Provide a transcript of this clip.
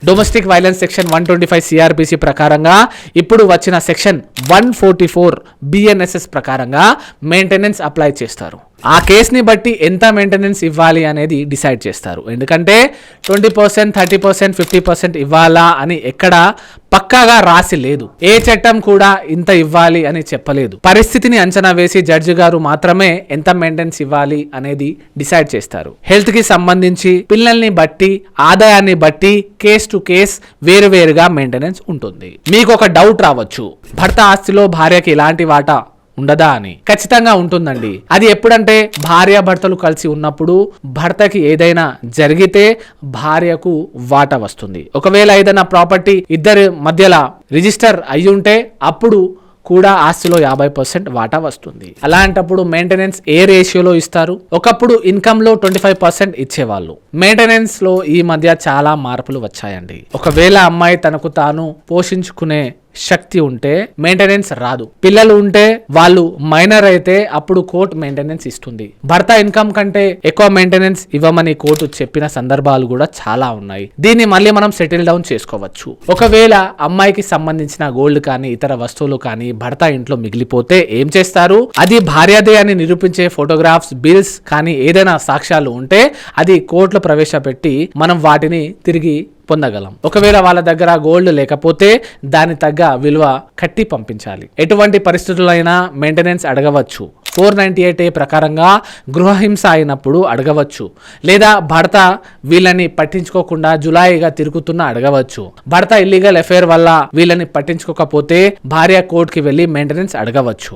Domestic violence section 125 CrPC ప్రకారంగా ఇప్పుడు వచ్చిన సెక్షన్ 144 బిఎన్ఎస్ఎస్ ప్రకారంగా మెయింటెనెన్స్ అప్లై చేస్తారు. ఆ కేసుని బట్టి ఎంత మెయింటెనెన్స్ ఇవ్వాలి అనేది డిసైడ్ చేస్తారు. ఎందుకంటే 20%, 30%, 50% ఇవ్వాలా అని ఎక్కడ పక్కాగా రాసి లేదు. ఏ చట్టం కూడా ఇంత ఇవ్వాలి అని చెప్పలేదు. పరిస్థితిని అంచనా వేసి జడ్జి గారు మాత్రమే ఎంత మెయింటెనెన్స్ ఇవ్వాలి అనేది డిసైడ్ చేస్తారు. హెల్త్ కి సంబంధించి పిల్లల్ని బట్టి, ఆదాయాన్ని బట్టి కేస్ టు కేస్ వేరువేరుగా మెయింటెనెన్స్ ఉంటుంది. మీకు ఒక డౌట్ రావచ్చు, భర్త ఆస్తిలో భార్యకి ఇలాంటి వాటా ఉండదా అని. ఖచ్చితంగా ఉంటుందండి. అది ఎప్పుడంటే భార్య భర్తలు కలిసి ఉన్నప్పుడు భర్తకి ఏదైనా జరిగితే భార్యకు వాటా వస్తుంది. ఒకవేళ ఏదైనా ప్రాపర్టీ ఇద్దరి మధ్యలో రిజిస్టర్ అయ్యుంటే అప్పుడు కూడా ఆస్తిలో 50% వాటా వస్తుంది. అలాంటప్పుడు మెయింటెనెన్స్ ఏ రేషియోలో ఇస్తారు? ఒకప్పుడు ఇన్కమ్ లో 25% ఇచ్చేవాళ్ళు. మెయింటెనెన్స్ లో ఈ మధ్య చాలా మార్పులు వచ్చాయండి. ఒకవేళ అమ్మాయి తనకు తాను పోషించుకునే శక్తి ఉంటే మెయింటెనెన్స్ రాదు. పిల్లలు ఉంటే వాళ్ళు మైనర్ అయితే అప్పుడు కోర్టు మెయింటెనెన్స్ ఇస్తుంది. భర్త ఇన్కమ్ కంటే ఎక్కువ మెయింటెనెన్స్ ఇవ్వమని కోర్టు చెప్పిన సందర్భాలు కూడా చాలా ఉన్నాయి. దీన్ని మళ్ళీ మనం సెటిల్ డౌన్ చేసుకోవచ్చు. ఒకవేళ అమ్మాయికి సంబంధించిన గోల్డ్ కానీ ఇతర వస్తువులు కానీ భర్త ఇంట్లో మిగిలిపోతే ఏం చేస్తారు? అది భార్యదే అని నిరూపించే ఫోటోగ్రాఫ్స్, బిల్స్ కానీ ఏదైనా సాక్ష్యాలు ఉంటే అది కోర్టులో ప్రవేశపెట్టి మనం వాటిని తిరిగి పొందగలం. ఒకవేళ వాళ్ళ దగ్గర గోల్డ్ లేకపోతే దాని తగ్గ విలువ కట్టి పంపించాలి. ఎటువంటి పరిస్థితులైనా మెయింటెనెన్స్ అడగవచ్చు. 498A ప్రకారంగా గృహహింస అయినప్పుడు అడగవచ్చు. లేదా భర్త వీళ్ళని పట్టించుకోకుండా జులాయిగా తిరుగుతున్నా అడగవచ్చు. భర్త ఇల్లీగల్ అఫైర్ వల్ల వీళ్ళని పట్టించుకోకపోతే భార్య కోర్టుకి వెళ్లి మెయింటెనెన్స్ అడగవచ్చు.